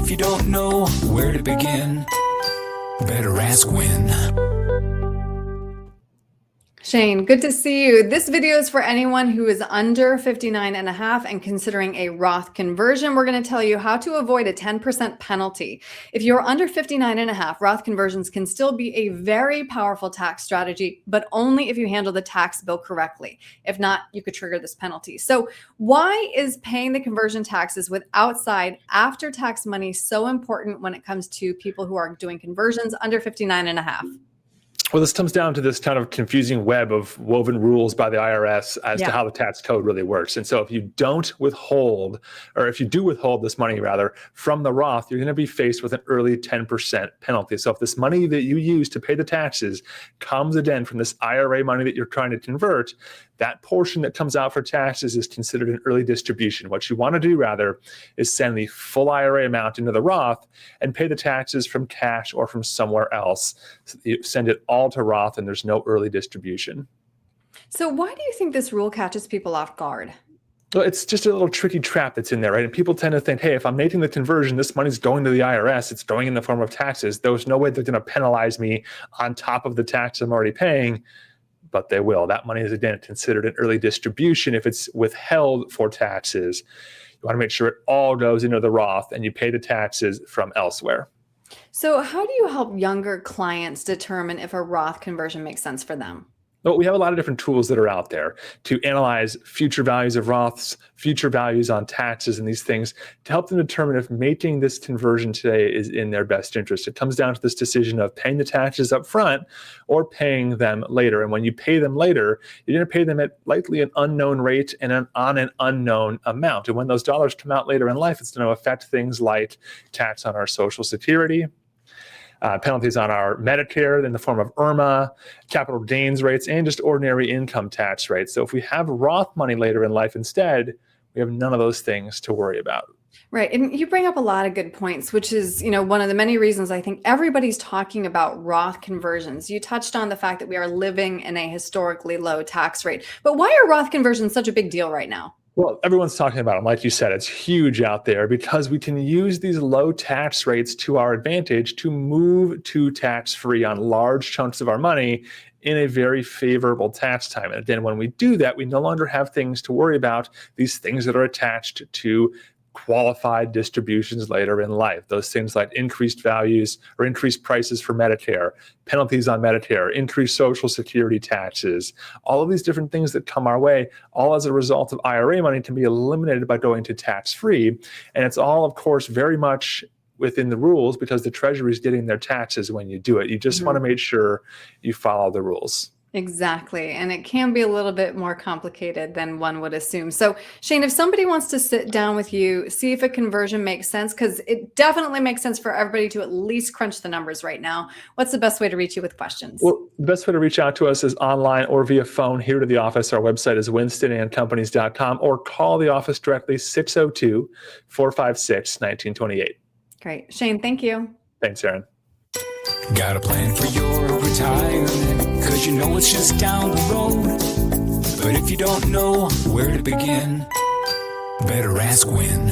if you don't know where to begin, better ask when. Shane, good to see you. This video is for anyone who is under 59 and a half and considering a Roth conversion. We're going to tell you how to avoid a 10% penalty. If you're under 59 and a half, Roth conversions can still be a very powerful tax strategy, but only if you handle the tax bill correctly. If not, you could trigger this penalty. So why is paying the conversion taxes with outside after-tax money so important when it comes to people who are doing conversions under 59 and a half? Well, this comes down to this kind of confusing web of woven rules by the IRS as to how the tax code really works. And so if you don't withhold, or if you do withhold this money rather from the Roth, you're going to be faced with an early 10% penalty. So if this money that you use to pay the taxes comes again from this IRA money that you're trying to convert, that portion that comes out for taxes is considered an early distribution. What you want to do rather is send the full IRA amount into the Roth and pay the taxes from cash or from somewhere else. So you send it all to Roth and there's no early distribution. So why do you think this rule catches people off guard? Well, it's just a little tricky trap that's in there, right? And people tend to think, hey, if I'm making the conversion, this money's going to the IRS, it's going in the form of taxes. There's no way they're going to penalize me on top of the tax I'm already paying. But they will. That money is, again, considered an early distribution if it's withheld for taxes. You want to make sure it all goes into the Roth and you pay the taxes from elsewhere. So how do you help younger clients determine if a Roth conversion makes sense for them? Well, we have a lot of different tools that are out there to analyze future values of Roths, future values on taxes and these things to help them determine if making this conversion today is in their best interest. It comes down to this decision of paying the taxes up front or paying them later. And when you pay them later, you're going to pay them at likely an unknown rate and on an unknown amount. And when those dollars come out later in life, it's going to affect things like tax on our Social Security, penalties on our Medicare in the form of IRMA, capital gains rates, and just ordinary income tax rates. So if we have Roth money later in life instead, we have none of those things to worry about. Right. And you bring up a lot of good points, which is, one of the many reasons I think everybody's talking about Roth conversions. You touched on the fact that we are living in a historically low tax rate. But why are Roth conversions such a big deal right now? Well, everyone's talking about them. Like you said, it's huge out there because we can use these low tax rates to our advantage to move to tax-free on large chunks of our money in a very favorable tax time. And then when we do that, we no longer have things to worry about, these things that are attached to qualified distributions later in life. Those things like increased values or increased prices for Medicare, penalties on Medicare, increased Social Security taxes, all of these different things that come our way, all as a result of IRA money can be eliminated by going to tax-free. And it's all, of course, very much within the rules because the Treasury is getting their taxes when you do it. You just want to make sure you follow the rules. Exactly. And it can be a little bit more complicated than one would assume. So Shane, if somebody wants to sit down with you, see if a conversion makes sense, because it definitely makes sense for everybody to at least crunch the numbers right now. What's the best way to reach you with questions? Well, the best way to reach out to us is online or via phone here to the office. Our website is winstonandcompanies.com or call the office directly 602-456-1928. Great. Shane, thank you. Thanks, Erin. Got a plan for your retirement, 'cause you know it's just down the road. But if you don't know where to begin, better ask when.